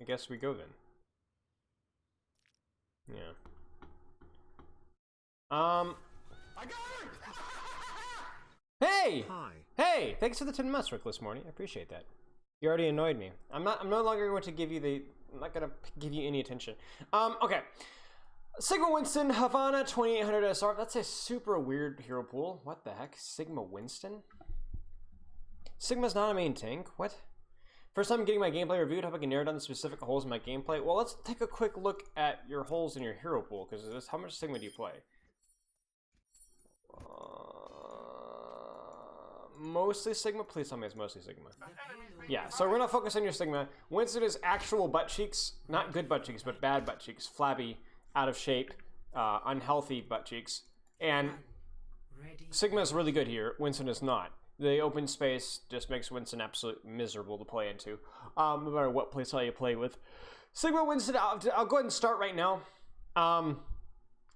I guess we go then. Yeah. I got it! Hey! Hi. Hey! Thanks for the 10 months, Rickless Morning. I appreciate that. You already annoyed me. I'm no longer going to give you the... I'm not going to give you any attention. Okay. Sigma Winston, Havana, 2800 SR. That's a super weird hero pool. What the heck? Sigma Winston? Sigma's not a main tank. What? First time getting my gameplay reviewed. Hope I can narrow down the specific holes in my gameplay. Well, let's take a quick look at your holes in your hero pool, because how much Sigma do you play? Mostly Sigma? Please tell me it's mostly Sigma. Yeah, so we're gonna focus on your Sigma. Winston is actual butt cheeks. Not good butt cheeks, but bad butt cheeks. Flabby, out of shape, unhealthy butt cheeks. And Sigma is really good here. Winston is not. The open space just makes Winston absolutely miserable to play into. No matter what playstyle you play with. Sigma Winston, I'll go ahead and start right now.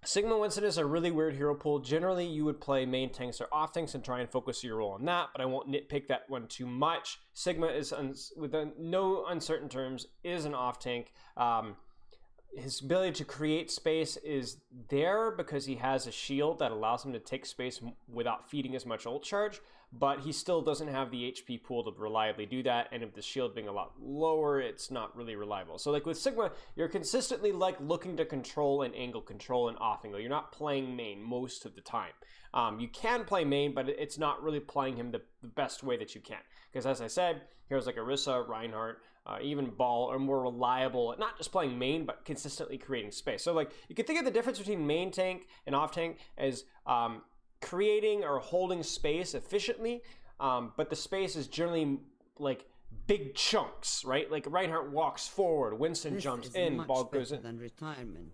Sigma Winston is a really weird hero pool. Generally, you would play main tanks or off tanks and try and focus your role on that, but I won't nitpick that one too much. Sigma is, with no uncertain terms, is an off tank. His ability to create space is there because he has a shield that allows him to take space without feeding as much ult charge, but he still doesn't have the HP pool to reliably do that, and if the shield being a lot lower, it's not really reliable. So like with Sigma, you're consistently like looking to control and angle control and off angle. You're not playing main most of the time. You can play main, but it's not really playing him the best way that you can. Because as I said, heroes like Orisa, Reinhardt, even Ball are more reliable at not just playing main, but consistently creating space. So like you can think of the difference between main tank and off tank as creating or holding space efficiently, but the space is generally like big chunks, right? Like Reinhardt walks forward, Winston jumps in, Ball goes in. Than retirement.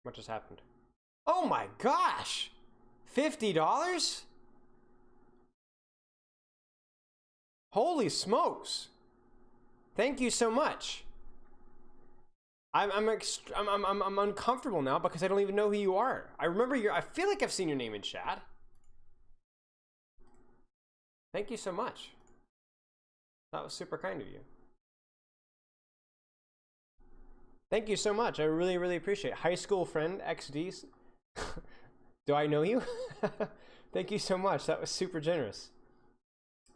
What just happened? Oh my gosh! $50? Holy smokes! Thank you so much. I'm uncomfortable now because I don't even know who you are. I remember I feel like I've seen your name in chat. Thank you so much. That was super kind of you. Thank you so much. I really, really appreciate it. High school friend, XD. Do I know you? Thank you so much. That was super generous.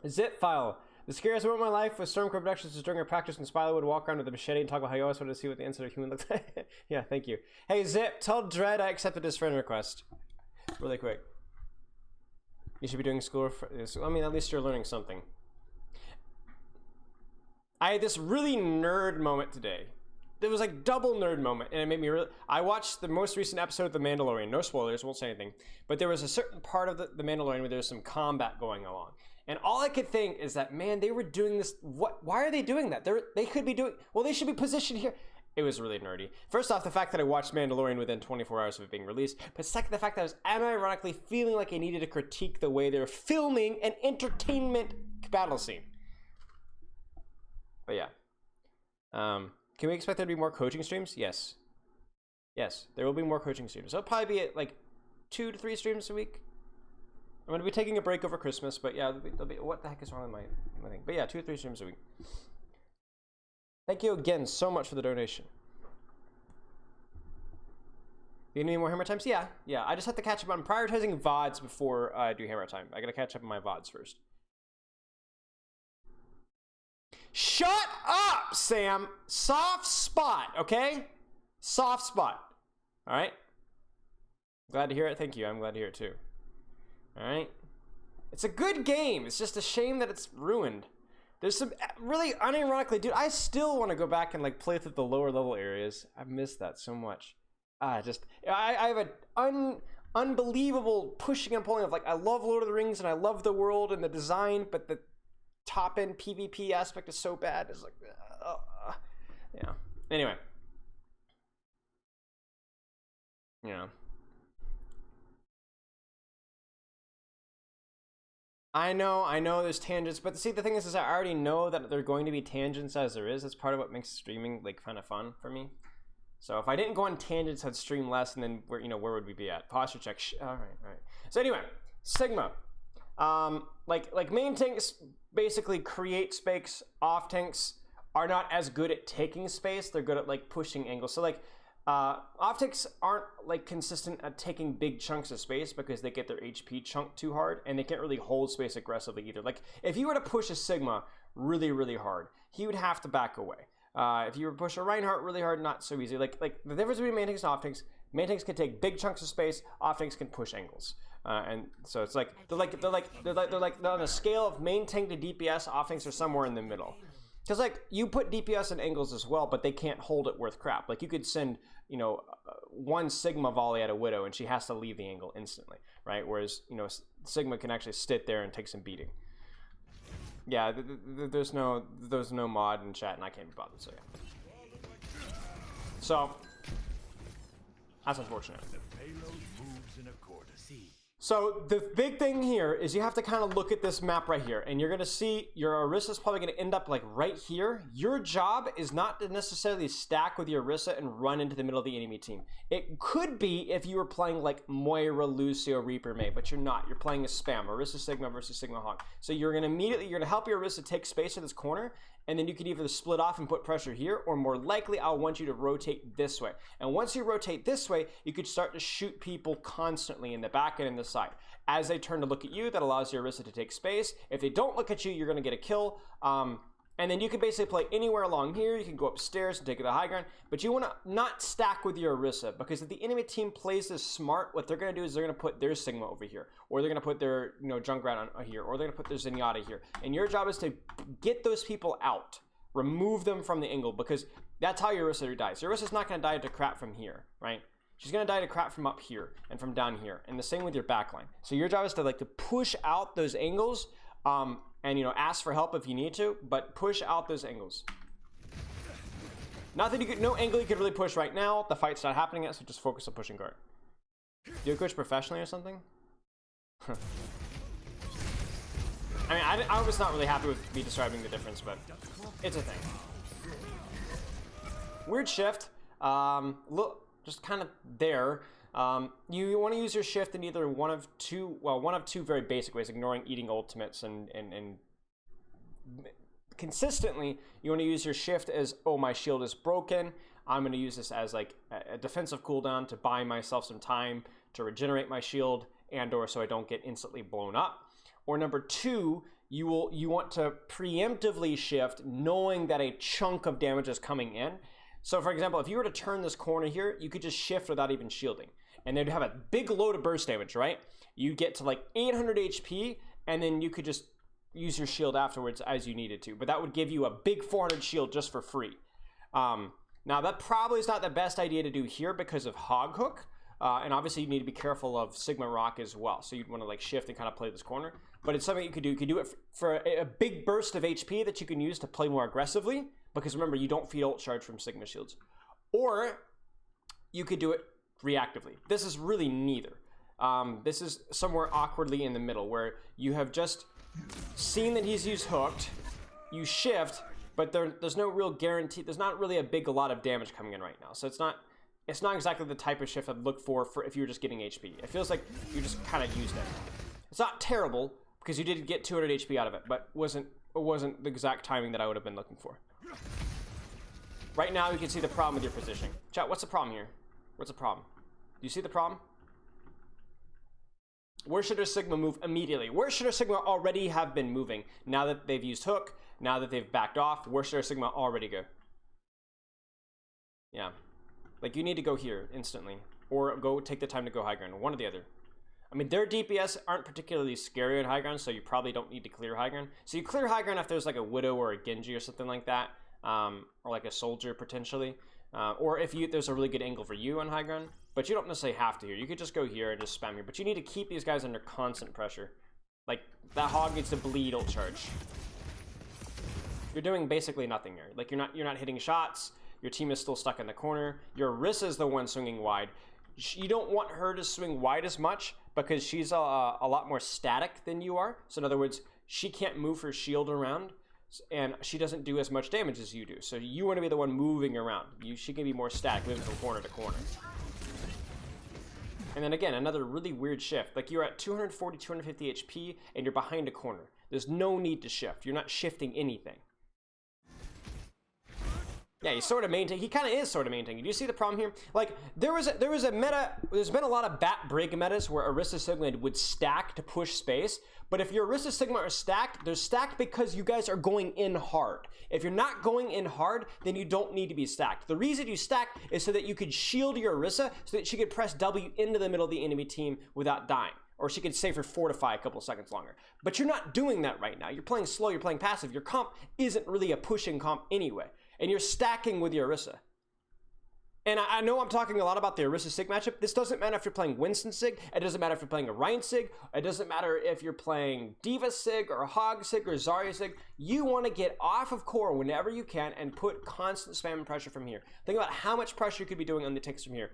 Zip file. The scariest moment of my life was Stormcore Productions was during our practice when Spilo would walk around with a machete and talk about how you always wanted to see what the inside of a human looked like. Yeah, thank you. Hey, Zip, tell Dread I accepted his friend request. Really quick. You should be doing school. I mean, at least you're learning something. I had this really nerd moment today. There was like double nerd moment, and it made me really... I watched the most recent episode of The Mandalorian. No spoilers, won't say anything. But there was a certain part of the Mandalorian where there was some combat going along. And all I could think is that, man, they were doing this... Why are they doing that? They could be doing... Well, they should be positioned here. It was really nerdy. First off, the fact that I watched Mandalorian within 24 hours of it being released. But second, the fact that I was unironically feeling like I needed to critique the way they were filming an entertainment battle scene. But yeah. Can we expect there to be more coaching streams? Yes. Yes, there will be more coaching streams. So it'll probably be at like 2 to 3 streams a week. I'm going to be taking a break over Christmas, but yeah, there'll be what the heck is wrong with my thing? But yeah, 2 to 3 streams a week. Thank you again so much for the donation. You need any more Hammer Times? Yeah. I just have to catch up. I'm prioritizing VODs before I do Hammer Time. I got to catch up on my VODs first. Shut up, Sam. Soft spot, okay? Soft spot. All right? Glad to hear it. Thank you. I'm glad to hear it too. All right? It's a good game. It's just a shame that it's ruined. There's some really unironically, dude, I still want to go back and like play through the lower level areas. I've missed that so much. I have an unbelievable pushing and pulling of like, I love Lord of the Rings and I love the world and the design, but the top end PvP aspect is so bad. It's like, yeah. Anyway. Yeah. I know there's tangents, but see, the thing is I already know that there are going to be tangents as there is. That's part of what makes streaming like kind of fun for me. So if I didn't go on tangents, I'd stream less, and then where would we be at? Posture check. All right. So anyway, Sigma. Like main tanks basically create space. Off tanks are not as good at taking space. They're good at like pushing angles. So like optics aren't like consistent at taking big chunks of space because they get their HP chunked too hard, and they can't really hold space aggressively either. Like if you were to push a Sigma really, really hard, he would have to back away. If you were to push a Reinhardt really hard, not so easy. Like the difference between main tanks and off tanks, main tanks can take big chunks of space, off tanks can push angles. And so it's like they're like on a scale of main tank to DPS, off tanks are somewhere in the middle. Because like you put DPS in angles as well, but they can't hold it worth crap. Like you could send, you know, one Sigma volley at a Widow and she has to leave the angle instantly, right? Whereas, you know, Sigma can actually sit there and take some beating. Yeah, there's no mod in chat and I can't be bothered, so yeah. So that's unfortunate. So the big thing here is you have to kind of look at this map right here, and you're going to see your Orisa is probably going to end up like right here. Your job is not to necessarily stack with your Orisa and run into the middle of the enemy team. It could be if you were playing like Moira, Lucio, Reaper, May, but you're not. You're playing a spam, Orisa Sigma versus Sigma Hawk. So you're going to help your Orisa take space in this corner, and then you can either split off and put pressure here, or more likely I'll want you to rotate this way. And once you rotate this way, you could start to shoot people constantly in the back and in the side. As they turn to look at you, that allows your Orisa to take space. If they don't look at you, you're going to get a kill. And then you can basically play anywhere along here. You can go upstairs and take the high ground, but you want to not stack with your Orisa, because if the enemy team plays this smart, what they're going to do is they're going to put their Sigma over here, or they're going to put their, you know, Junkrat on here, or they're going to put their Zenyatta here. And your job is to get those people out, remove them from the angle, because that's how your Orisa dies. Your Orisa's not going to die to crap from here, right? She's going to die to crap from up here and from down here, and the same with your backline. So your job is to like to push out those angles, and, you know, ask for help if you need to, but push out those angles. Not that you could, no angle you could really push right now. The fight's not happening yet, so just focus on pushing guard. Do you coach professionally or something? I mean, I was not really happy with me describing the difference, but it's a thing. Weird shift. Look, just kind of there. You want to use your shift in either one of two very basic ways, ignoring eating ultimates, and consistently you want to use your shift as, oh, my shield is broken, I'm going to use this as like a defensive cooldown to buy myself some time to regenerate my shield, and or so I don't get instantly blown up. Or number two, you want to preemptively shift knowing that a chunk of damage is coming in. So for example, if you were to turn this corner here, you could just shift without even shielding, and they'd have a big load of burst damage, right? You get to like 800 HP, and then you could just use your shield afterwards as you needed to, but that would give you a big 400 shield just for free. Now that probably is not the best idea to do here because of Hog Hook, and obviously you need to be careful of Sigma Rock as well, so you'd want to like shift and kind of play this corner, but it's something you could do. You could do it for a big burst of HP that you can use to play more aggressively, because remember, you don't feed ult charge from Sigma shields. Or you could do it reactively. This is really neither. This is somewhere awkwardly in the middle, where you have just seen that he's used hooked, you shift, but there's no real guarantee. There's not really a lot of damage coming in right now, so it's not exactly the type of shift I'd look for if you were just getting HP. It feels like you just kind of used it. It's not terrible because you did get 200 HP out of it, but it wasn't the exact timing that I would have been looking for. Right now you can see the problem with your positioning. Chat, what's the problem here? What's the problem? Do you see the problem? Where should our Sigma move immediately? Where should our Sigma already have been moving? Now that they've used hook, now that they've backed off, where should our Sigma already go? Yeah. Like, you need to go here instantly, or go take the time to go high ground, one or the other. I mean, their DPS aren't particularly scary on high ground, so you probably don't need to clear high ground. So you clear high ground if there's like a Widow or a Genji or something like that, or like a soldier potentially, or if there's a really good angle for you on high ground. But you don't necessarily have to here. You could just go here and just spam here. But you need to keep these guys under constant pressure. Like, that hog needs to bleed ult charge. You're doing basically nothing here. Like, you're not hitting shots. Your team is still stuck in the corner. Your Orisa is the one swinging wide. You don't want her to swing wide as much because she's a lot more static than you are. So in other words, she can't move her shield around, and she doesn't do as much damage as you do. So you want to be the one moving around. She can be more static, moving from corner to corner. And then again, another really weird shift. Like, you're at 240, 250 HP, and you're behind a corner. There's no need to shift. You're not shifting anything. Yeah, he's sort of main tank. He kind of is sort of main tank. Do you see the problem here? Like, there's been a lot of Bat Brig metas where Orisa Sigma would stack to push space, but if your Orisa Sigma are stacked, they're stacked because you guys are going in hard. If you're not going in hard, then you don't need to be stacked. The reason you stack is so that you could shield your Orisa so that she could press W into the middle of the enemy team without dying. Or she could save her fortify a couple seconds longer. But you're not doing that right now. You're playing slow, you're playing passive. Your comp isn't really a pushing comp anyway. And you're stacking with your Orisa. And I know I'm talking a lot about the Orisa Sig matchup. This doesn't matter if you're playing Winston Sig. It doesn't matter if you're playing a Ryan Sig. It doesn't matter if you're playing Diva Sig or Hog Sig or Zarya Sig. You want to get off of core whenever you can and put constant spam and pressure from here. Think about how much pressure you could be doing on the tanks from here.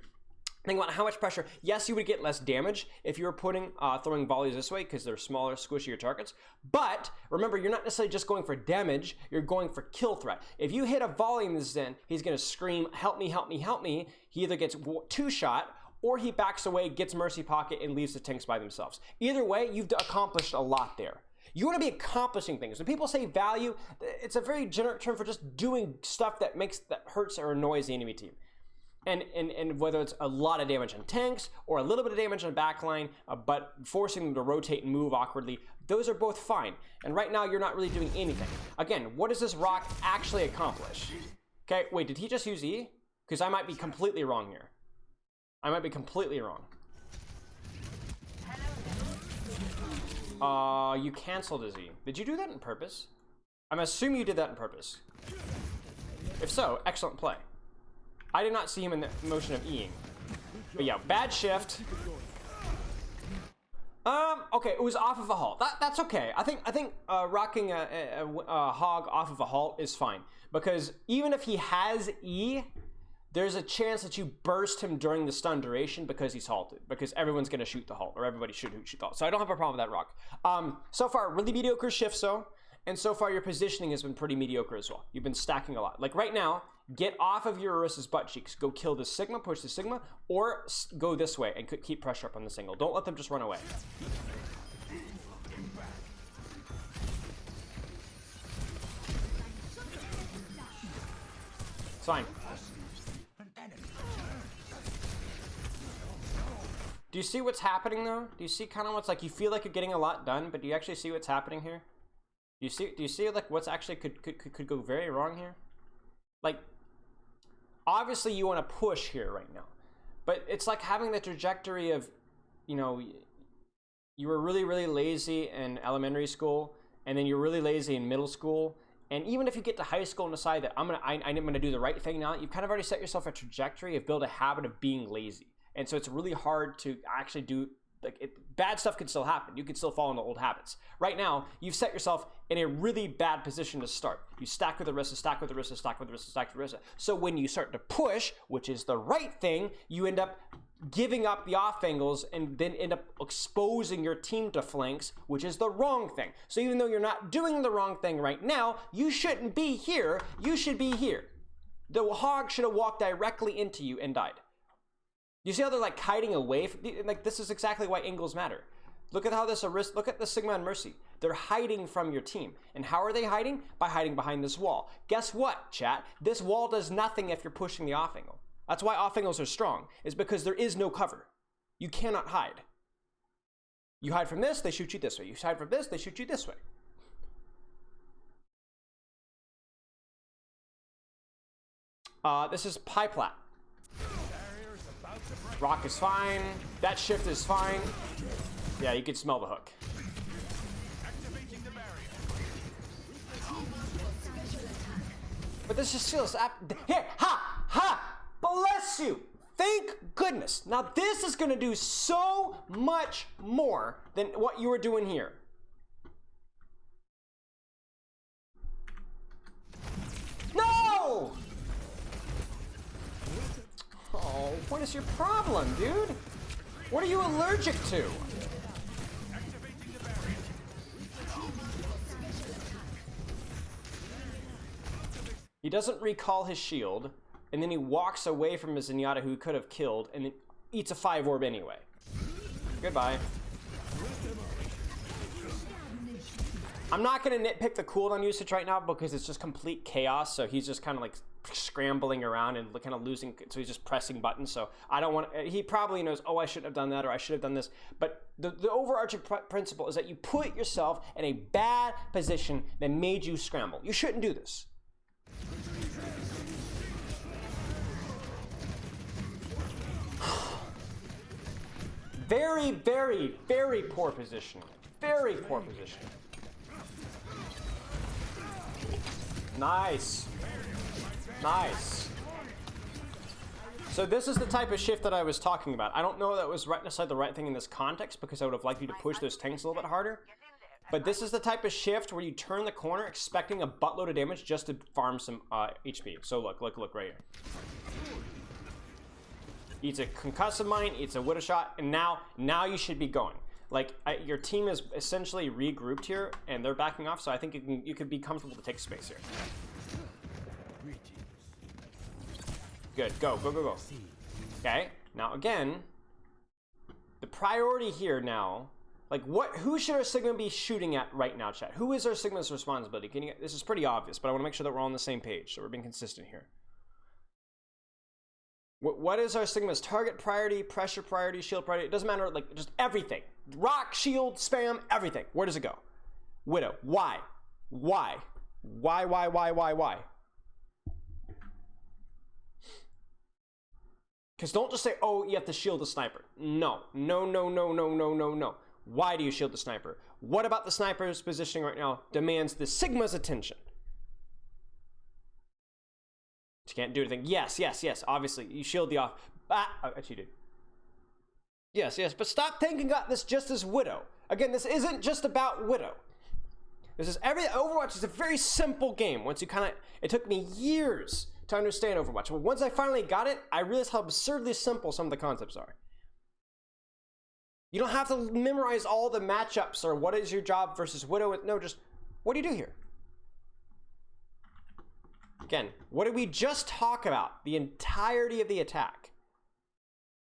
Think about how much pressure. Yes, you would get less damage if you were throwing volleys this way because they're smaller, squishier targets. But remember, you're not necessarily just going for damage. You're going for kill threat. If you hit a volley in the Zen, he's going to scream, help me, help me, help me. He either gets two-shot or he backs away, gets Mercy Pocket, and leaves the tanks by themselves. Either way, you've accomplished a lot there. You want to be accomplishing things. When people say value, it's a very generic term for just doing stuff that hurts or annoys the enemy team. And whether it's a lot of damage on tanks or a little bit of damage on backline, but forcing them to rotate and move awkwardly, those are both fine. And right now, you're not really doing anything. Again, what does this rock actually accomplish? Okay, wait, did he just use E? Because I might be completely wrong here. I might be completely wrong. You canceled his E. Did you do that on purpose? I'm assuming you did that on purpose. If so, excellent play. I did not see him in the motion of E-ing. But yeah, bad shift. Okay, it was off of a halt. That's okay. I think rocking a hog off of a halt is fine. Because even if he has E, there's a chance that you burst him during the stun duration because he's halted. Because everyone's going to shoot the halt, or everybody should shoot the halt. So I don't have a problem with that rock. So far, really mediocre shifts, though. And so far, your positioning has been pretty mediocre as well. You've been stacking a lot. Like right now, get off of your Orisa's butt cheeks. Go kill the Sigma, push the Sigma, or go this way and keep pressure up on the single. Don't let them just run away. It's fine. Do you see what's happening though? Do you see kind of what's like, you feel like you're getting a lot done, but do you actually see what's happening here? Do you see like what's actually could go very wrong here? Like, obviously you want to push here right now, but it's like having the trajectory of, you know, you were really, really lazy in elementary school, and then you're really lazy in middle school, and even if you get to high school and decide that I'm gonna do the right thing now, you've kind of already set yourself a trajectory of build a habit of being lazy, and so it's really hard to actually do. Like bad stuff can still happen. You can still fall into old habits. Right now, you've set yourself in a really bad position to start. You stack with Orisa, stack with Orisa, stack with Orisa, stack with Orisa. So when you start to push, which is the right thing, you end up giving up the off angles and then end up exposing your team to flanks, which is the wrong thing. So even though you're not doing the wrong thing right now, you shouldn't be here. You should be here. The hog should have walked directly into you and died. You see how they're like hiding away from, like this is exactly why angles matter. Look at how look at the Sigma and Mercy. They're hiding from your team. And how are they hiding? By hiding behind this wall. Guess what, chat? This wall does nothing if you're pushing the off angle. That's why off angles are strong, is because there is no cover. You cannot hide. You hide from this, they shoot you this way. You hide from this, they shoot you this way. This is pie plat. Rock is fine. That shift is fine. Yeah, you can smell the hook. But this just feels... Here! Ha! Ha! Bless you! Thank goodness. Now this is going to do so much more than what you were doing here. No! Oh, what is your problem, dude? What are you allergic to? He doesn't recall his shield, and then he walks away from his Zenyatta who he could have killed, and then eats a 5-orb anyway. Goodbye. I'm not going to nitpick the cooldown usage right now because it's just complete chaos. So he's just kind of like scrambling around and kind of losing. So he's just pressing buttons. So I don't want, he probably knows, oh, I shouldn't have done that or I should have done this. But the overarching principle is that you put yourself in a bad position that made you scramble. You shouldn't do this. Very, very, very poor positioning. Very poor positioning. Nice. Nice. So this is the type of shift that I was talking about. I don't know that was right necessarily the right thing in this context because I would have liked you to push those tanks a little bit harder. But this is the type of shift where you turn the corner expecting a buttload of damage just to farm some HP. So look right here. Eats a concussive mine, eats a widow shot, and now you should be going. Like your team is essentially regrouped here, and they're backing off. So I think you could be comfortable to take space here. Good, go. Okay, now again, the priority here now, like who should our Sigma be shooting at right now, chat? Who is our Sigma's responsibility? This is pretty obvious, but I want to make sure that we're all on the same page, so we're being consistent here. What is our Sigma's target priority, pressure priority, shield priority? It doesn't matter, like just everything. Rock, shield, spam, everything. Where does it go? Widow. Why? Why? Because don't just say, oh, you have to shield the sniper. No. Why do you shield the sniper? What about the sniper's positioning right now demands the Sigma's attention? You can't do anything. Yes. Obviously, you shield the off. I cheated. Yes. But stop thinking about this just as Widow. Again, this isn't just about Widow. This is Overwatch is a very simple game. Once you it took me years to understand Overwatch. But once I finally got it, I realized how absurdly simple some of the concepts are. You don't have to memorize all the matchups or what is your job versus Widow. No, just what do you do here? Again, what did we just talk about? The entirety of the attack.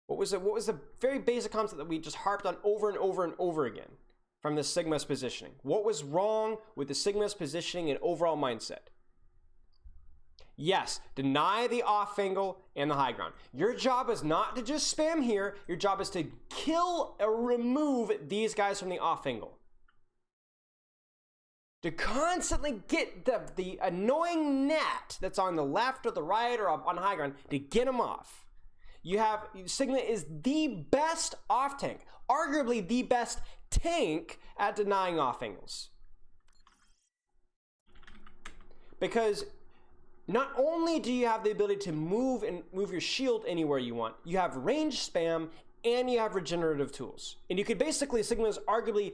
What was the very basic concept that we just harped on over and over and over again from the Sigma's positioning? What was wrong with the Sigma's positioning and overall mindset? Yes, deny the off angle and the high ground. Your job is not to just spam here. Your job is to kill or remove these guys from the off angle. To constantly get the annoying gnat that's on the left or the right or on high ground to get them off. Sigma is the best off tank, arguably the best tank at denying off angles. Because not only do you have the ability to move your shield anywhere you want, you have range spam and you have regenerative tools. And you could basically, Sigma is arguably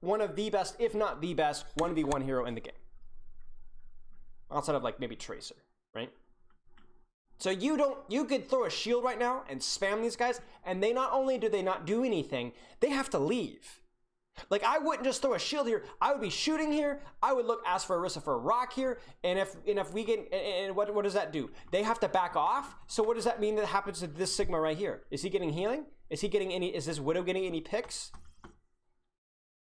one of the best, if not the best, 1v1 hero in the game. Outside of like maybe Tracer, right? So you could throw a shield right now and spam these guys, and they not only do they not do anything, they have to leave. Like I wouldn't just throw a shield here. I would be shooting here. I would ask for Orisa for a rock here, and if we get, and what does that do? They have to back off. So what does that mean that happens to this Sigma right here? Is he getting healing? Is this Widow getting any picks?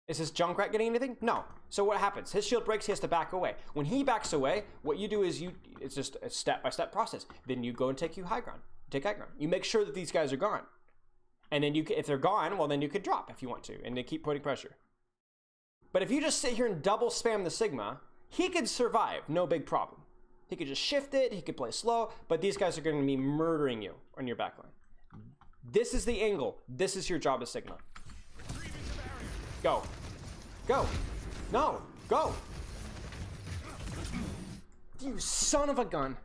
Is this Junkrat getting anything? No. So what happens? His shield breaks, he has to back away. When he backs away, what you do is it's just a step-by-step process. Then you go and take high ground. Take high ground. You make sure that these guys are gone. And then if they're gone, well, then you could drop if you want to, and they keep putting pressure. But if you just sit here and double spam the Sigma, he could survive, no big problem. He could just shift it, he could play slow, but these guys are going to be murdering you on your backline. This is the angle. This is your job as Sigma. Go. Go. No. Go. You son of a gun.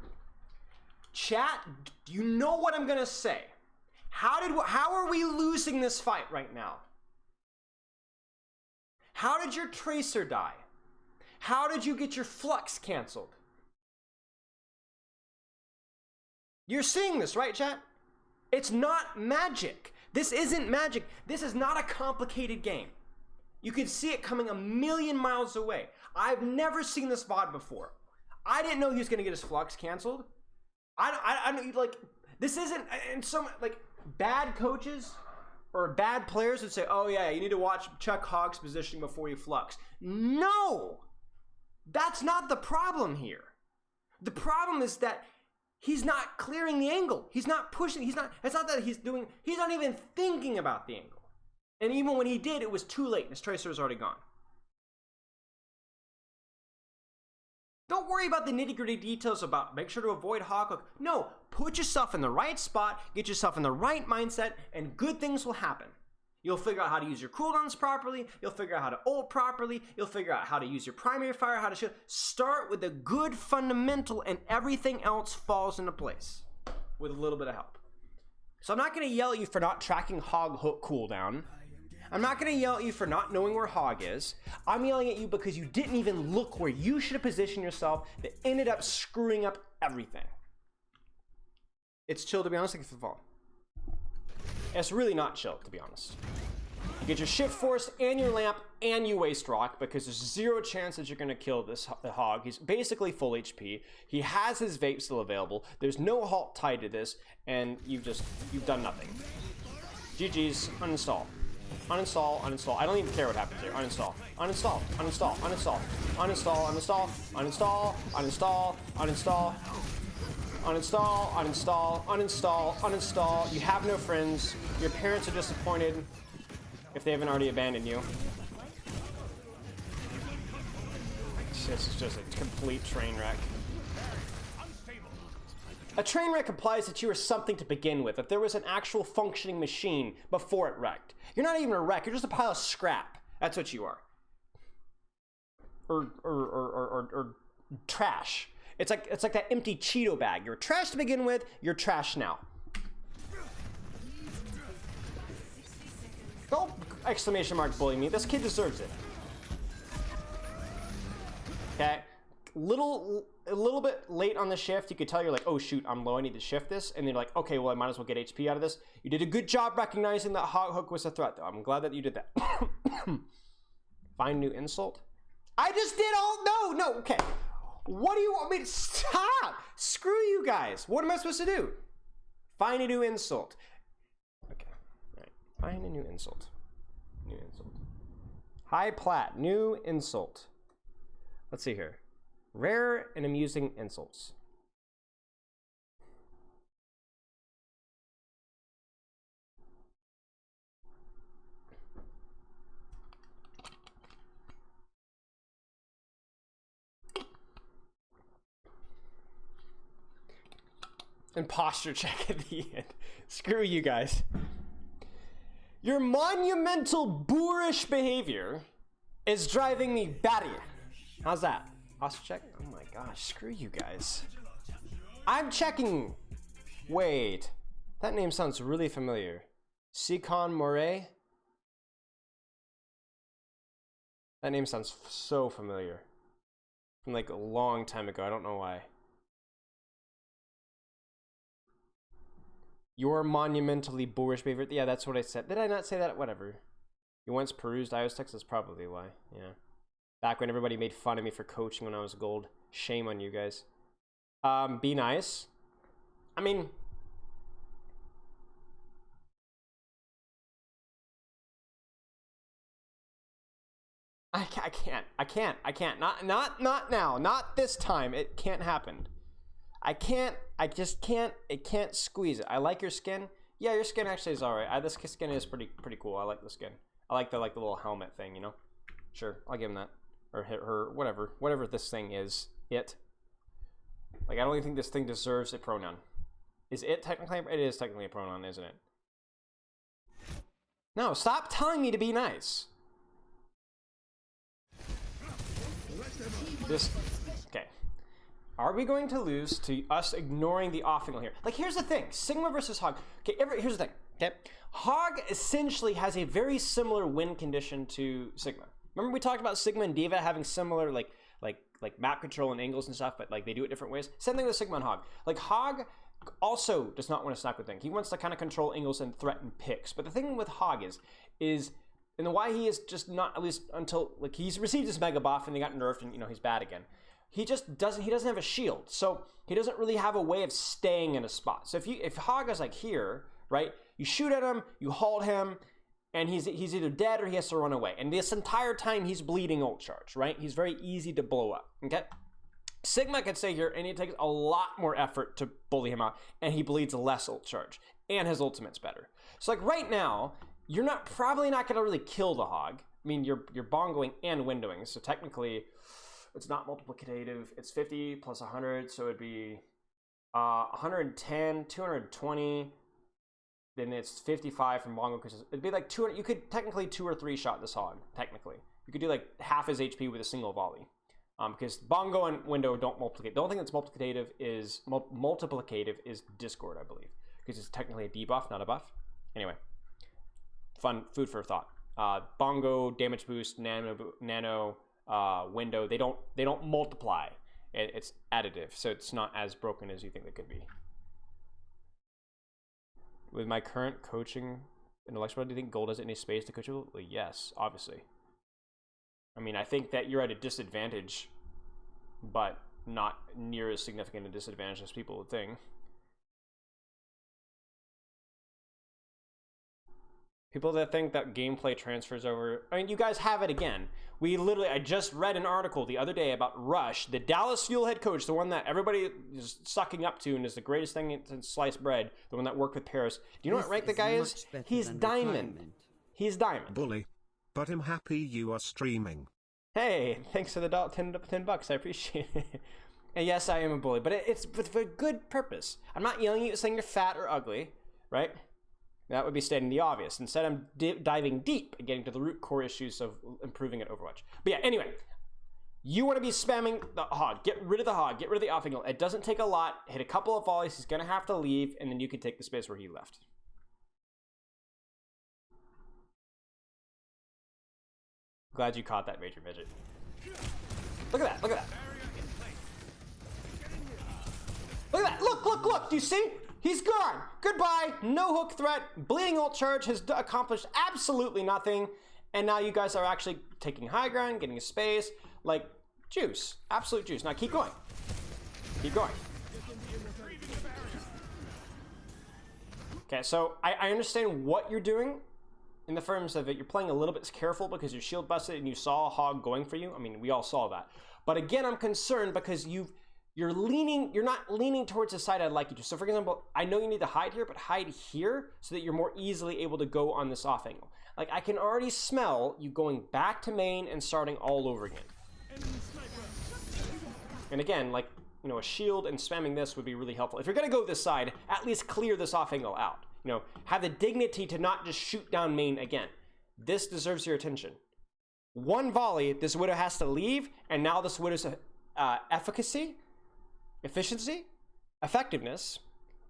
Chat, do you know what I'm going to say? How are we losing this fight right now? How did your Tracer die? How did you get your flux canceled? You're seeing this, right, chat? It's not magic. This isn't magic. This is not a complicated game. You can see it coming a million miles away. I've never seen this VOD before. I didn't know he was going to get his flux canceled. I don't like, this isn't, and some like bad coaches or bad players would say, oh yeah, you need to check Hog's positioning before you flux. No! That's not the problem here. The problem is that he's not clearing the angle. He's not pushing. It's not that he's not even thinking about the angle. And even when he did, it was too late. His tracer was already gone. Don't worry about the nitty-gritty details about make sure to avoid hog hook. No, put yourself in the right spot, get yourself in the right mindset, and good things will happen. You'll figure out how to use your cooldowns properly. You'll figure out how to ult properly. You'll figure out how to use your primary fire, how to shoot. Start with a good fundamental, and everything else falls into place with a little bit of help. So I'm not going to yell at you for not tracking hog hook cooldown. I'm not going to yell at you for not knowing where hog is. I'm yelling at you because you didn't even look where you should have positioned yourself that ended up screwing up everything. It's chill, to be honest, like the fall. It's really not chill, to be honest. You get your shift force and your lamp and you waste rock because there's zero chance that you're going to kill this hog. He's basically full HP. He has his vape still available. There's no halt tied to this, and you've done nothing. GG's. Uninstall. Uninstall, uninstall. I don't even care what happens here. Uninstall. Uninstall. Uninstall. Uninstall. Uninstall. Uninstall. Uninstall. Uninstall. Uninstall. Uninstall. Uninstall. Uninstall. Uninstall. You have no friends. Your parents are disappointed if they haven't already abandoned you. It's just a complete train wreck. A train wreck implies that you were something to begin with, that there was an actual functioning machine before it wrecked. You're not even a wreck, you're just a pile of scrap. That's what you are. Or trash. It's like that empty Cheeto bag. You're trash to begin with, you're trash now. Don't exclamation mark bully me. This kid deserves it. Okay? A little bit late on the shift. You could tell you're like, oh shoot, I'm low, I need to shift this. And then you're like, okay, well, I might as well get HP out of this. You did a good job recognizing that hog hook was a threat, though. I'm glad that you did that. Find new insult. I just did no, okay. What do you want me to stop? Screw you guys. What am I supposed to do? Find a new insult. Okay, all right. Find a new insult. New insult. High plat, new insult. Let's see here. Rare and amusing insults. And posture check at the end. Screw you guys. Your monumental boorish behavior is driving me batty. How's that? Posture check? Oh my gosh, screw you guys. I'm checking. Wait, that name sounds really familiar. Sikon Moray? That name sounds so familiar. From like a long time ago, I don't know why. Your monumentally boorish behavior. Yeah, that's what I said. Did I not say that? Whatever. You once perused iOS text? That's probably why. Yeah. Back when everybody made fun of me for coaching when I was gold. Shame on you guys. Be nice. I mean... I can't. Not now. Not this time. It can't happen. I just can't, it can't squeeze it. I like your skin. Yeah, your skin actually is alright. This skin is pretty cool. I like the skin. I like the little helmet thing, you know? Sure, I'll give him that. Or her, whatever this thing is. It. Like, I don't even think this thing deserves a pronoun. Is it technically? It is technically a pronoun, isn't it? No, stop telling me to be nice. This, okay. Are we going to lose to us ignoring the off-angle here? Like, here's the thing. Sigma versus Hog. Okay, here's the thing. Okay, Hog essentially has a very similar win condition to Sigma. Remember we talked about Sigma and Diva having similar like map control and angles and stuff, but like they do it different ways. Same thing with Sigma and Hog. Like Hog also does not want to snack with things. He wants to kind of control angles and threaten picks. But the thing with Hog is and why he is just not, at least until like he's received his mega buff and he got nerfed and you know he's bad again. He doesn't have a shield, so he doesn't really have a way of staying in a spot. So if Hog is like here, right, you shoot at him, you hold him, and he's either dead or he has to run away. And this entire time he's bleeding ult charge, right? He's very easy to blow up, okay? Sigma could stay here, and it takes a lot more effort to bully him out, and he bleeds less ult charge, and his ultimate's better. So like right now, you're probably not gonna really kill the hog. I mean, you're bongoing and windowing, so technically it's not multiplicative. It's 50 plus 100, so it'd be 110, 220. Then it's 55 from bongo, because it'd be like 200. You could technically 2 or 3 shot this hog. Technically, you could do like half his HP with a single volley, because bongo and window don't multiplicate. The only thing that's multiplicative is Discord, I believe, because it's technically a debuff, not a buff. Anyway, fun food for thought. Bongo, damage boost, nano, window. They don't multiply. It's additive, so it's not as broken as you think it could be. With my current coaching in Electro, do you think gold has any space to coach you? Well, yes, obviously. I mean, I think that you're at a disadvantage, but not near as significant a disadvantage as people would think. People that think that gameplay transfers over, I mean, you guys have it again. I just read an article the other day about Rush, the Dallas Fuel head coach, the one that everybody is sucking up to and is the greatest thing since sliced bread, the one that worked with Paris. Do you know what rank the guy is? He's diamond. He's diamond. Bully. But I'm happy you are streaming. Hey, thanks for the $10 bucks. I appreciate it. And yes, I am a bully, but it's for a good purpose. I'm not yelling at you saying you're fat or ugly, right? That would be stating the obvious. Instead, I'm diving deep and getting to the root core issues of improving at Overwatch. But yeah, anyway, you want to be spamming the hog. Get rid of the hog. Get rid of the off angle. It doesn't take a lot. Hit a couple of volleys. He's going to have to leave, and then you can take the space where he left. Glad you caught that, Major Midget. Look at that. Look at that. Look at that. Look. Do you see? He's gone. Goodbye. No hook threat. Bleeding ult charge has accomplished absolutely nothing. And now you guys are actually taking high ground, getting a space. Like, juice. Absolute juice. Now keep going. Keep going. Okay, so I understand what you're doing in the terms of it. You're playing a little bit careful because your shield busted and you saw a hog going for you. I mean, we all saw that. But again, I'm concerned because you're not leaning towards the side I'd like you to. So for example, I know you need to hide here, but hide here so that you're more easily able to go on this off angle. Like, I can already smell you going back to main and starting all over again. And again, like, you know, a shield and spamming this would be really helpful. If you're gonna go this side, at least clear this off angle out. You know, have the dignity to not just shoot down main again. This deserves your attention. One volley, this Widow has to leave, and now this Widow's efficacy, efficiency, effectiveness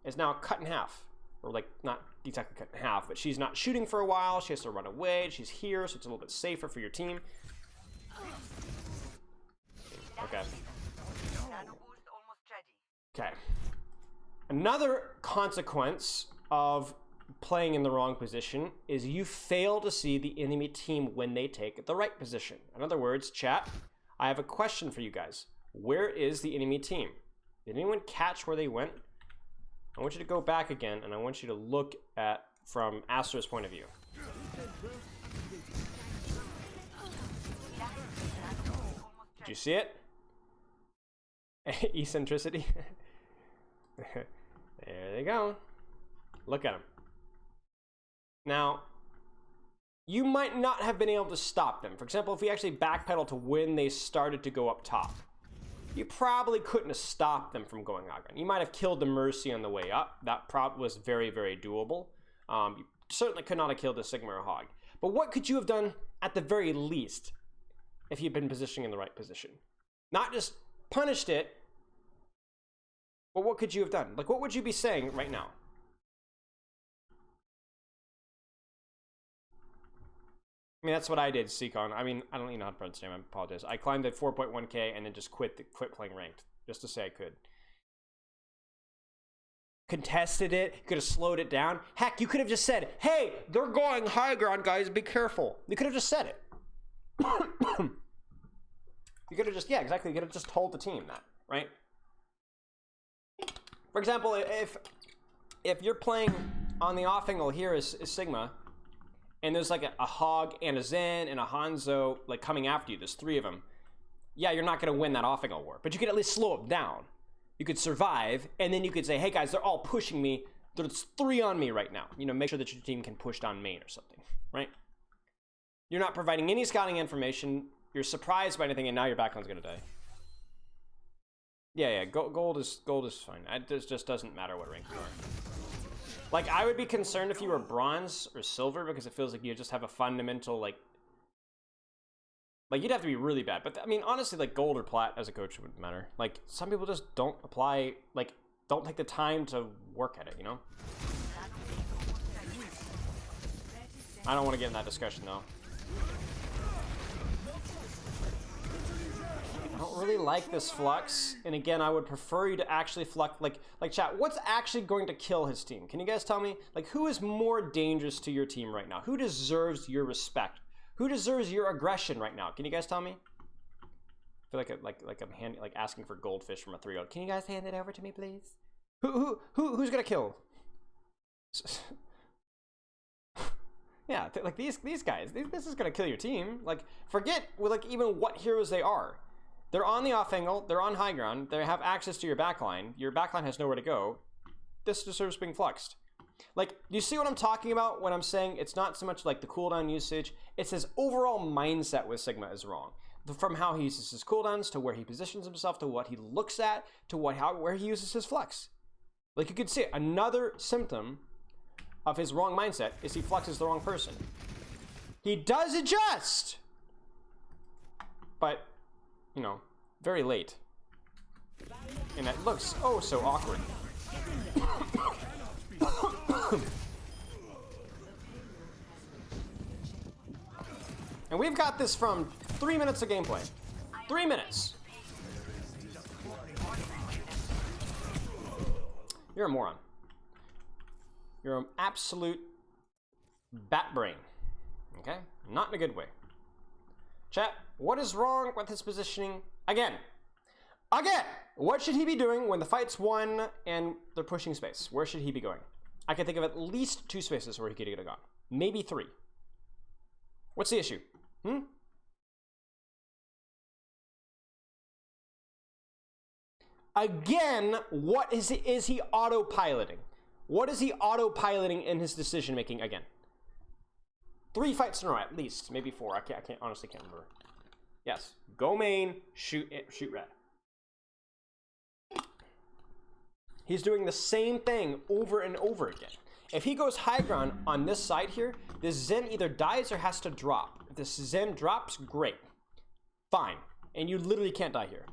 is now cut in half. Or like, not exactly cut in half, but she's not shooting for a while, she has to run away, she's here, so it's a little bit safer for your team. Okay. Okay. Another consequence of playing in the wrong position is you fail to see the enemy team when they take the right position. In other words, chat, I have a question for you guys. Where is the enemy team? Did anyone catch where they went? I want you to go back again, and I want you to look at from Astra's point of view. Did you see it? Eccentricity. There they go. Look at them. Now, you might not have been able to stop them. For example, if we actually backpedal to when they started to go up top, you probably couldn't have stopped them from going hog. You might have killed the Mercy on the way up. That was very, very doable. You certainly could not have killed the Sigma or Hog. But what could you have done at the very least if you'd been positioning in the right position? Not just punished it, but what could you have done? Like, what would you be saying right now? I mean, that's what I did, Seacon. I mean, I don't even know how to pronounce his name. I apologize. I climbed at 4.1k and then just quit playing ranked, just to say I could. Contested it. Could have slowed it down. Heck, you could have just said, "Hey, they're going high ground, guys. Be careful." You could have just said it. You could have just, yeah, exactly. You could have just told the team that, right? For example, if you're playing on the off angle here is Sigma, and there's like a Hog and a Zen and a Hanzo like coming after you, there's 3 of them, yeah, you're not going to win that off-angle war, but you could at least slow it down. You could survive, and then you could say, hey guys, they're all pushing me, there's 3 on me right now. You know, make sure that your team can push down main or something, right? You're not providing any scouting information, you're surprised by anything, and now your backline's going to die. Yeah, gold is fine. It just doesn't matter what rank you are. Like, I would be concerned if you were bronze or silver, because it feels like you just have a fundamental, like you'd have to be really bad. But I mean, honestly, like gold or plat as a coach wouldn't matter. Like, some people just don't apply, like, don't take the time to work at it, you know? I don't want to get in that discussion, though. I don't really like this flux, and again, I would prefer you to actually flux, like chat, what's actually going to kill his team? Can you guys tell me? Like, who is more dangerous to your team right now? Who deserves your respect? Who deserves your aggression right now? Can you guys tell me? I feel like I'm asking for goldfish from a 3-year-old. Can you guys hand it over to me, please? Who's gonna kill? Yeah, like these guys. This is gonna kill your team. Like, forget like even what heroes they are. They're on the off angle. They're on high ground. They have access to your backline. Your backline has nowhere to go. This deserves being fluxed. Like, you see what I'm talking about when I'm saying it's not so much like the cooldown usage. It's his overall mindset with Sigma is wrong. From how he uses his cooldowns, to where he positions himself, to what he looks at, to where he uses his flux. Like, you could see it. Another symptom of his wrong mindset is he fluxes the wrong person. He does adjust, but, you know, very late. And it looks oh so awkward. And we've got this from 3 minutes of gameplay. 3 minutes. You're a moron. You're an absolute bat brain. Okay? Not in a good way. Chat, what is wrong with his positioning? Again, what should he be doing when the fight's won and they're pushing space? Where should he be going? I can think of at least 2 spaces where he could have gone. Maybe 3. What's the issue? Again, what is he autopiloting? What is he autopiloting in his decision making again? 3 fights in a row, at least, maybe 4. I honestly can't remember. Yes, go main, shoot red. He's doing the same thing over and over again. If he goes high ground on this side here, this Zen either dies or has to drop. If this Zen drops, great. Fine. And you literally can't die here.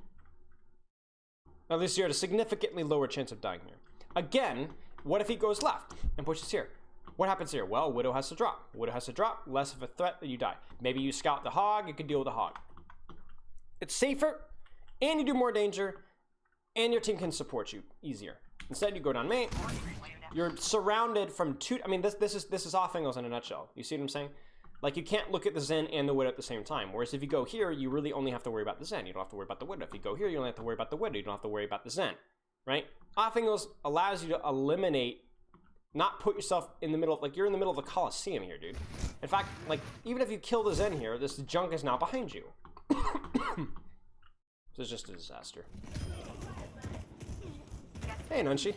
At least you're at a significantly lower chance of dying here. Again, what if he goes left and pushes here? What happens here? Well, Widow has to drop. Widow has to drop, less of a threat that you die. Maybe you scout the Hog, you can deal with the Hog. It's safer, and you do more danger, and your team can support you easier. Instead, you go down main. You're surrounded from 2. I mean, this is off angles in a nutshell. You see what I'm saying? Like, you can't look at the Zen and the Widow at the same time. Whereas if you go here, you really only have to worry about the Zen. You don't have to worry about the Widow. If you go here, you only have to worry about the Widow. You don't have to worry about the Zen, right? Off angles allows you to eliminate, not put yourself in the middle of, like, you're in the middle of a Coliseum here, dude. In fact, like, even if you kill the Zen here, this junk is now behind you. This is just a disaster. Hey, Nunchi.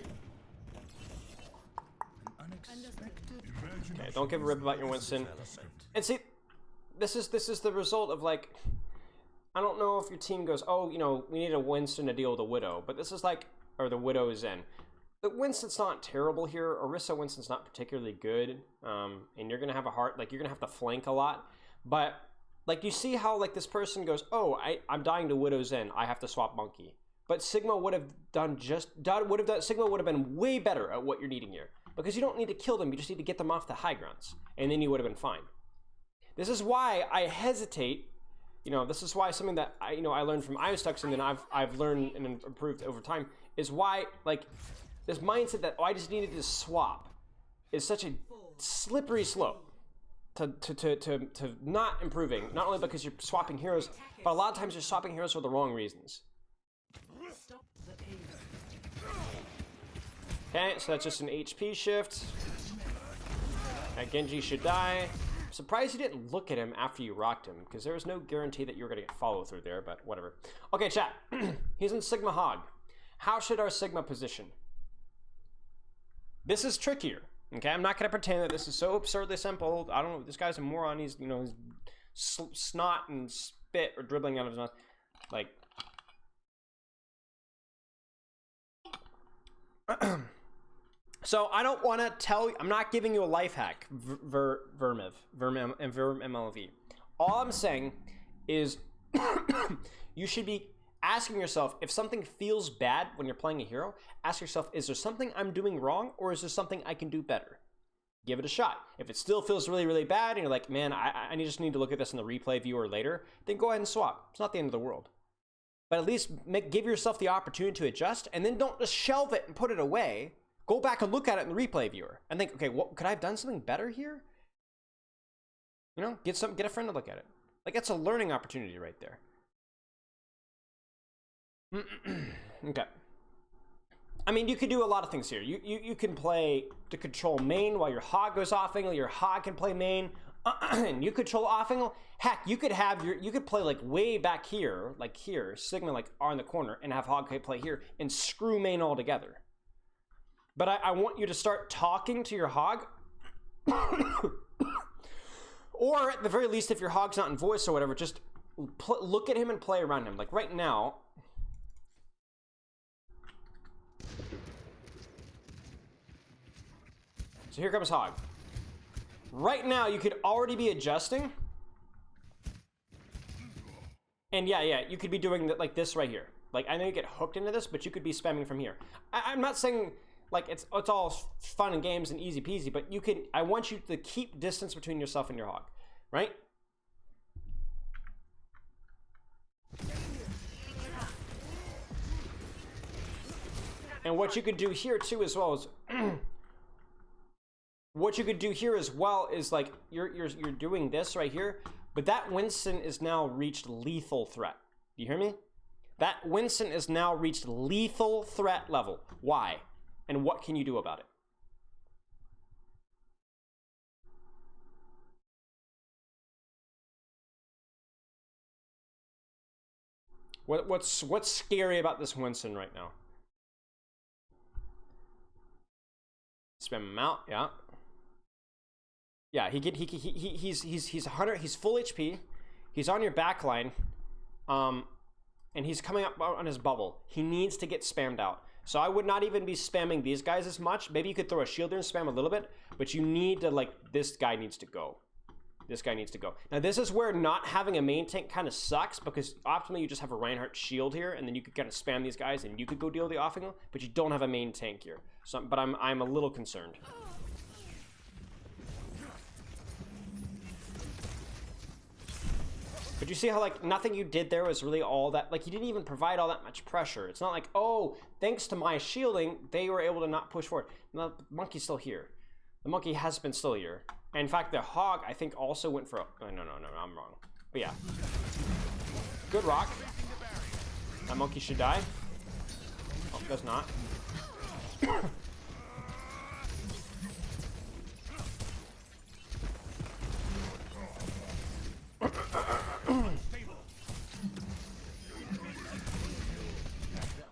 Okay, don't give a rip about your Winston. And see, this is the result of, like, I don't know if your team goes, oh, you know, we need a Winston to deal with a Widow, but this is like, or the Widow is in. The Winston's not terrible here. Orisa Winston's not particularly good, and you're gonna have a hard, like, you're gonna have to flank a lot. But like, you see how, like, this person goes, oh, I'm dying to Widow's Zen, I have to swap Monkey. But Sigma would have Sigma would have been way better at what you're needing here. Because you don't need to kill them, you just need to get them off the high grounds. And then you would have been fine. This is why I hesitate, you know, this is why something that I learned from Iostux and then I've learned and improved over time, is why, like, this mindset that, oh, I just needed to swap is such a slippery slope to not improving. Not only because you're swapping heroes, but a lot of times you're swapping heroes for the wrong reasons. Okay, so that's just an HP shift. That Genji should die. surprised you didn't look at him after you rocked him, because there was no guarantee that you were going to get follow through there, but whatever. Okay, chat. He's in Sigma Hog. How should our Sigma position? This is trickier. Okay, I'm not going to pretend that this is so absurdly simple. I don't know. This guy's a moron. He's, you know, his snot and spit are dribbling out of his mouth. Like, so I don't want to tell you, I'm not giving you a life hack, Verm MLV. All I'm saying is you should be asking yourself, if something feels bad when you're playing a hero, ask yourself, is there something I'm doing wrong, or is there something I can do better? Give it a shot. If it still feels really, really bad, and you're like, man, I just need to look at this in the replay viewer later, then go ahead and swap. It's not the end of the world. But at least give yourself the opportunity to adjust, and then don't just shelve it and put it away. Go back and look at it in the replay viewer and think, okay, what could I have done something better here? You know, get a friend to look at it. Like, it's a learning opportunity right there. Okay. I mean, you could do a lot of things here. You can play to control main while your hog goes off angle. Your hog can play main, and you control off angle. Heck, you could play like way back here, like here, Sigma like on the corner, and have hog play here, and screw main altogether. But I want you to start talking to your hog, or at the very least, if your hog's not in voice or whatever, just look at him and play around him. Like right now. So here comes hog. Right now, you could already be adjusting. And yeah, you could be doing like this right here. Like, I know you get hooked into this, but you could be spamming from here. I'm not saying like it's all fun and games and easy peasy, but you can. I want you to keep distance between yourself and your hog, right? And what you could do here too, as well as what you could do here as well is like you're doing this right here, but that Winston is now reached lethal threat. You hear me? That Winston is now reached lethal threat level. Why? And what can you do about it? What's scary about this Winston right now? Spam him out, yeah. Yeah, he's 100. He's full HP. He's on your back line, and he's coming up on his bubble. He needs to get spammed out. So I would not even be spamming these guys as much. Maybe you could throw a shield in and spam a little bit, but you need to, like, this guy needs to go. This guy needs to go. Now this is where not having a main tank kind of sucks, because optimally you just have a Reinhardt shield here, and then you could kind of spam these guys, and you could go deal the off angle, but you don't have a main tank here. So, but I'm a little concerned. But you see how, like, nothing you did there was really all that, like, you didn't even provide all that much pressure. It's not like, oh, thanks to my shielding, they were able to not push forward. No, the monkey's still here. The monkey has been still here. And in fact, the hog, I think, also went for a, oh, no, I'm wrong. But yeah. Good rock. That monkey should die. Oh, does not.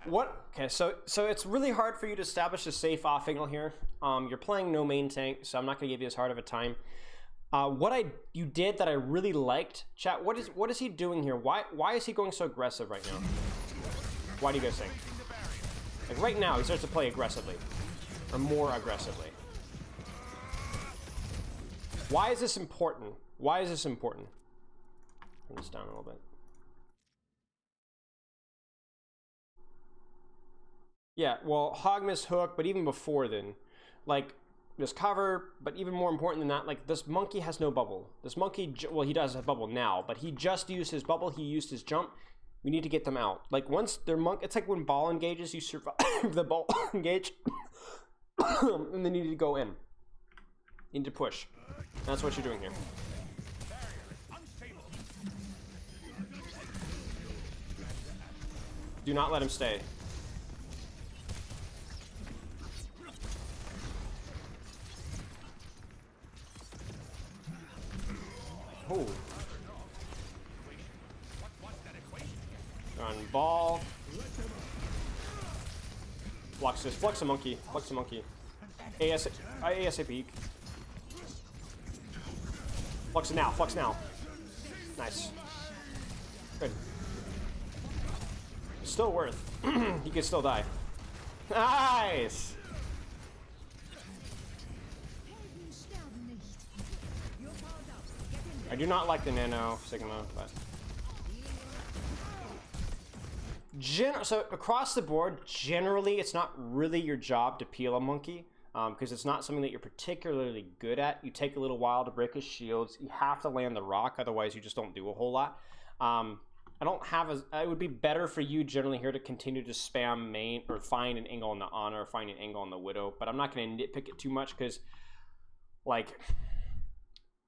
What? Okay, so it's really hard for you to establish a safe off angle here. You're playing no main tank, so I'm not going to give you as hard of a time. What you did that I really liked, chat. What is he doing here? Why is he going so aggressive right now? Why do you guys think? Like right now, he starts to play aggressively, or more aggressively. Why is this important? Why is this important? Turn this down a little bit. Yeah, well, hog miss hook, but even before then, like, this cover, but even more important than that, like, this monkey has no bubble. This monkey, well, he does have bubble now, but he just used his bubble, he used his jump. We need to get them out. Like, once their it's like when ball engages, you survive the ball engage, and then you need to go in. You need to push. That's what you're doing here. Do not let him stay. Oh. On ball. Flux this. Flux a monkey. Flux a monkey. ASAP. Flux it now. Flux now. Nice. Good. Still worth. He could still die. Nice! I do not like the nano Sigma, but... So across the board, generally, it's not really your job to peel a monkey, because it's not something that you're particularly good at. You take a little while to break his shields. You have to land the rock, otherwise you just don't do a whole lot. I don't have it would be better for you generally here to continue to spam main or find an angle on the honor or find an angle on the widow, but I'm not going to nitpick it too much because, like,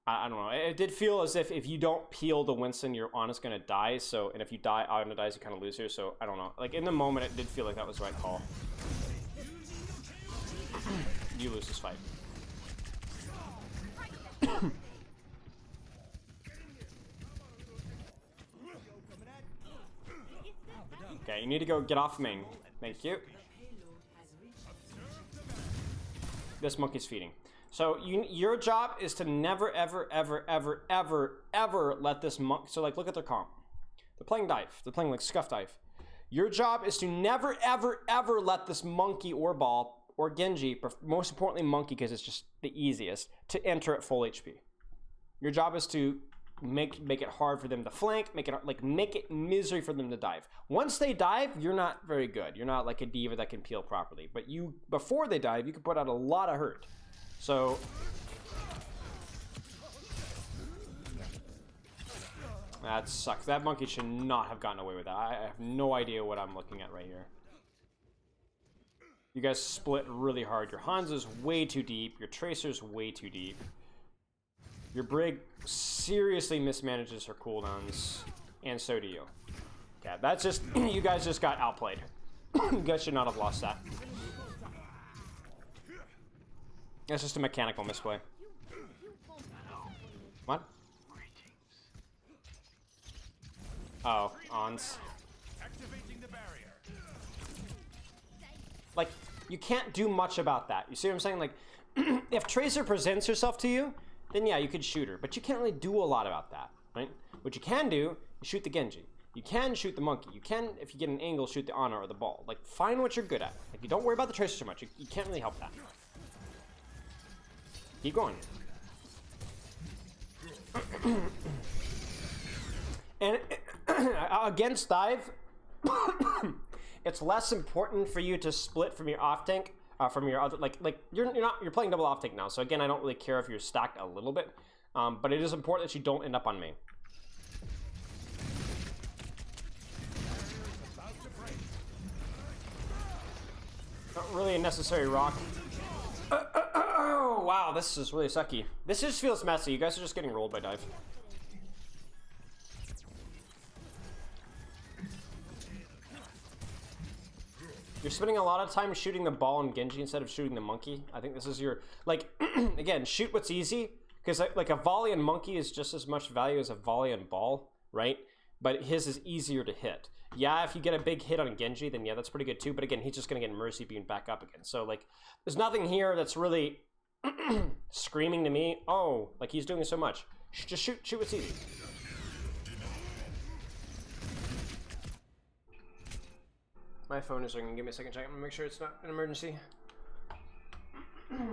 I don't know. It did feel as if you don't peel the Winston, your honor's going to die. So, and if you die, honor dies, you kind of lose here. So I don't know. Like in the moment, it did feel like that was the right call. You lose this fight. Okay, you need to go get off main. Thank you. This monkey's feeding. So your job is to never, ever, ever, ever, ever, ever let this monk. So like, look at their comp. They're playing dive. They're playing like scuff dive. Your job is to never, ever, ever let this monkey or ball or Genji, but most importantly monkey because it's just the easiest to enter at full HP. Your job is to make it hard for them to flank, make it misery for them to dive. Once they dive, you're not very good. You're not like a diva that can peel properly. But before they dive, you can put out a lot of hurt. So that sucks. That monkey should not have gotten away with that. I have no idea what I'm looking at right here. You guys split really hard. Your Hanzo's way too deep. Your Tracer's way too deep. Your Brig seriously mismanages her cooldowns, and so do you. Okay, that's just, you guys just got outplayed. You guys should not have lost that. That's just a mechanical misplay. What? Oh, ons. Like, you can't do much about that. You see what I'm saying? Like, if Tracer presents herself to you, then yeah, you could shoot her. But you can't really do a lot about that, right? What you can do is shoot the Genji. You can shoot the monkey. You can, if you get an angle, shoot the honor or the ball. Like, find what you're good at. Like, you don't worry about the Tracer so much. You can't really help that. Keep going. And against dive, it's less important for you to split from your off tank, from your other you're playing double off tank now. So again, I don't really care if you're stacked a little bit, but it is important that you don't end up on main. Not really a necessary rock. Oh wow, this is really sucky. This just feels messy. You guys are just getting rolled by dive. You're spending a lot of time shooting the ball on Genji instead of shooting the monkey. I think this is your, like, again, shoot what's easy. Because, like, a volley and monkey is just as much value as a volley and ball, right? But his is easier to hit. Yeah, if you get a big hit on Genji, then yeah, that's pretty good too. But again, he's just going to get Mercy beam back up again. So, like, there's nothing here that's really screaming to me, oh, like, he's doing so much. Just shoot what's easy. My phone is ringing. Give me a second, check. I'm gonna make sure it's not an emergency. Never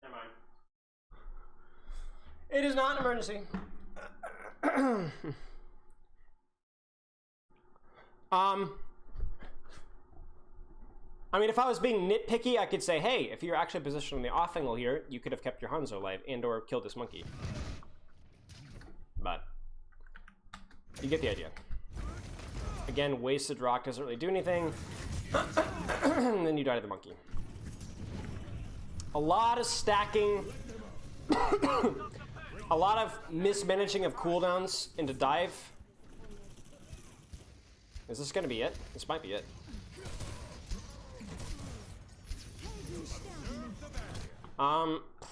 mind. It is not an emergency. I mean, if I was being nitpicky, I could say, hey, if you're actually positioned on the off angle here, you could have kept your Hanzo alive and or killed this monkey. But you get the idea. Again, wasted rock doesn't really do anything. And then you die to the monkey. A lot of stacking. A lot of mismanaging of cooldowns into dive. Is this going to be it? This might be it.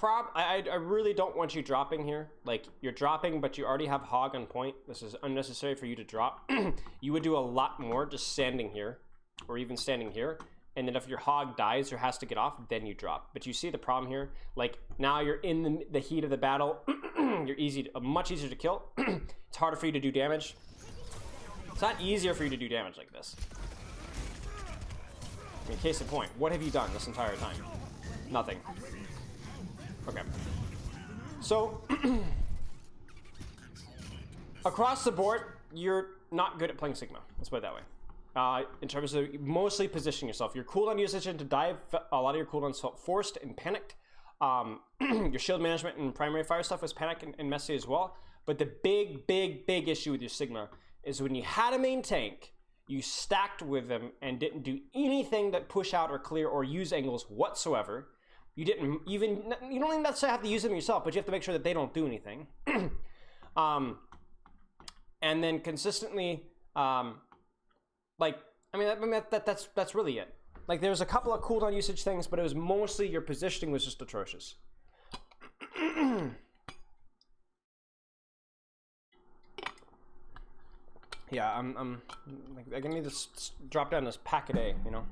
I really don't want you dropping here. Like, you're dropping, but you already have hog on point. This is unnecessary for you to drop. You would do a lot more just standing here, or even standing here. And then if your hog dies or has to get off, then you drop. But you see the problem here? Like, now you're in the heat of the battle. You're much easier to kill. It's harder for you to do damage. It's not easier for you to do damage like this. I mean, case in point, what have you done this entire time? Nothing. Okay. So, across the board, you're not good at playing Sigma. Let's put it that way. In terms of mostly positioning yourself. Your cooldown usage into dive, a lot of your cooldowns felt forced and panicked. Your shield management and primary fire stuff was panicked and messy as well. But the big issue with your Sigma is when you had a main tank, you stacked with them and didn't do anything that push out or clear or use angles whatsoever. You don't even necessarily have to use them yourself, but you have to make sure that they don't do anything. And then consistently, that's really it. Like, there's a couple of cooldown usage things, but it was mostly your positioning was just atrocious. Yeah, I'm gonna need to drop down this pack a day, you know?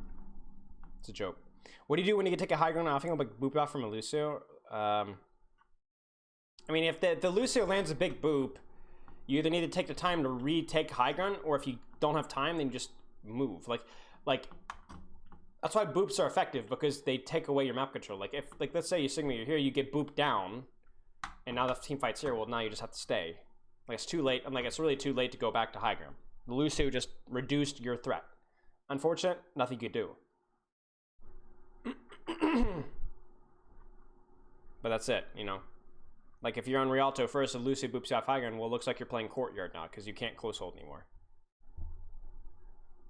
It's a joke. What do you do when you take a high ground? I think I'll like boop off from a Lucio. I mean, if the Lucio lands a big boop, you either need to take the time to retake high ground, or if you don't have time, then you just move. Like that's why boops are effective, because they take away your map control. Like, if, like, let's say you Sigma, you're here, you get booped down, and now the team fight's here. Well, now you just have to stay. Like, it's too late. I'm like, it's really too late to go back to high ground. The Lucio just reduced your threat. Unfortunate, nothing you could do. But that's it, you know. Like, if you're on Rialto first, the Lucio boops you off high ground, well, it looks like you're playing Courtyard now, because you can't close hold anymore.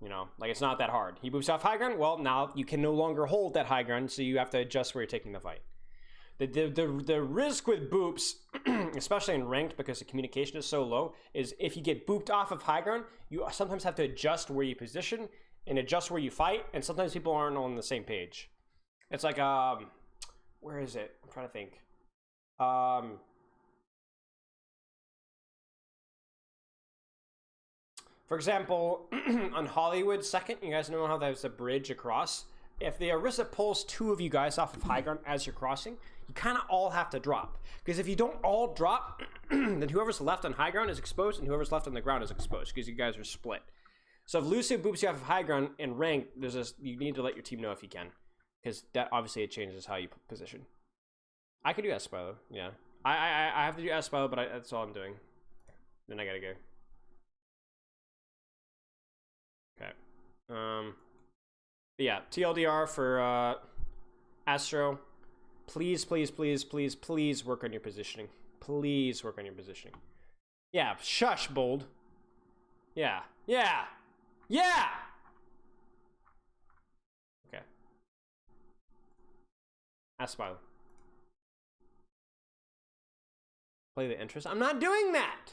You know, like, it's not that hard. He boops off high ground, well, now you can no longer hold that high ground, so you have to adjust where you're taking the fight. The risk with boops, especially in ranked, because the communication is so low, is if you get booped off of high ground, you sometimes have to adjust where you position and adjust where you fight, and sometimes people aren't on the same page. It's like, where is it? I'm trying to think. For example, on Hollywood 2nd, you guys know how there's a bridge across? If the Orisa pulls two of you guys off of high ground as you're crossing, you kind of all have to drop. Because if you don't all drop, then whoever's left on high ground is exposed, and whoever's left on the ground is exposed, because you guys are split. So if Lucio boops you off of high ground in rank, you need to let your team know if you can. Because that, obviously, it changes how you position. I could do Spilo, yeah. I have to do Spilo, but that's all I'm doing. Then I gotta go. Okay. Yeah, TLDR for Astro. Please work on your positioning. Please work on your positioning. Yeah, shush, Bold. Yeah. Okay. Spilo. Play the interest. I'm not doing that.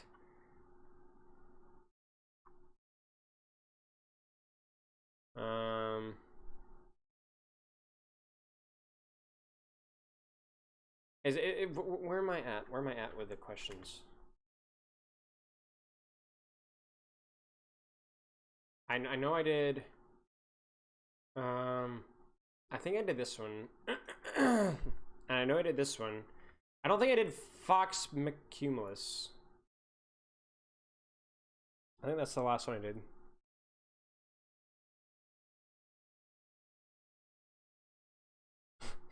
Where am I at? Where am I at with the questions? I know I did. I think I did this one. And I know I did this one. I don't think I did Fox McCumulus. I think that's the last one I did.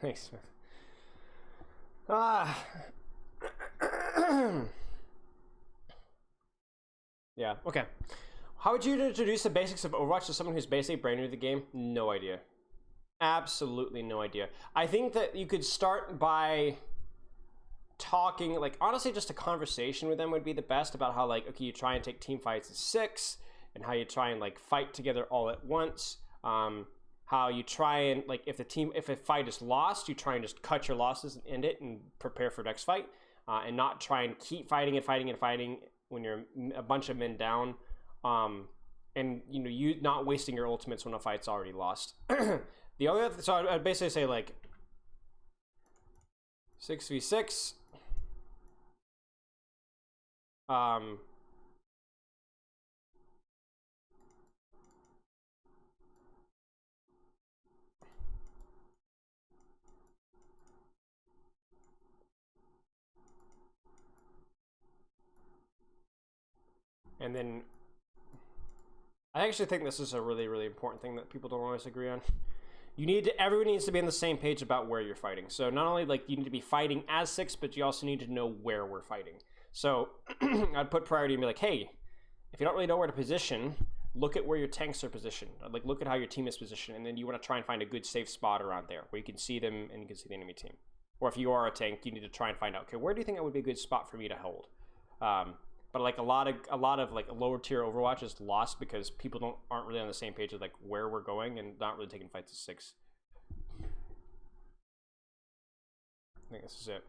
Thanks, Smith. Yeah, okay. How would you introduce the basics of Overwatch to someone who's basically brand new to the game? No idea. Absolutely no idea. I think that you could start by talking, like, honestly, just a conversation with them would be the best, about how, like, okay, you try and take team fights as 6, and how you try and, like, fight together all at once. How you try and, like, if a fight is lost, you try and just cut your losses and end it and prepare for the next fight, and not try and keep fighting when you're a bunch of men down, and, you know, you not wasting your ultimates when a fight's already lost. So I'd basically say, like, 6v6. And then I actually think this is a really, really important thing that people don't always agree on. Everyone needs to be on the same page about where you're fighting. So not only like you need to be fighting as 6, but you also need to know where we're fighting. So I'd put priority and be like, hey, if you don't really know where to position, look at where your tanks are positioned. Like look at how your team is positioned, and then you want to try and find a good safe spot around there where you can see them and you can see the enemy team. Or if you are a tank, you need to try and find out, okay, where do you think that would be a good spot for me to hold? But like a lot of like lower tier Overwatch is lost because people aren't really on the same page of like where we're going and not really taking fights as 6. I think this is it.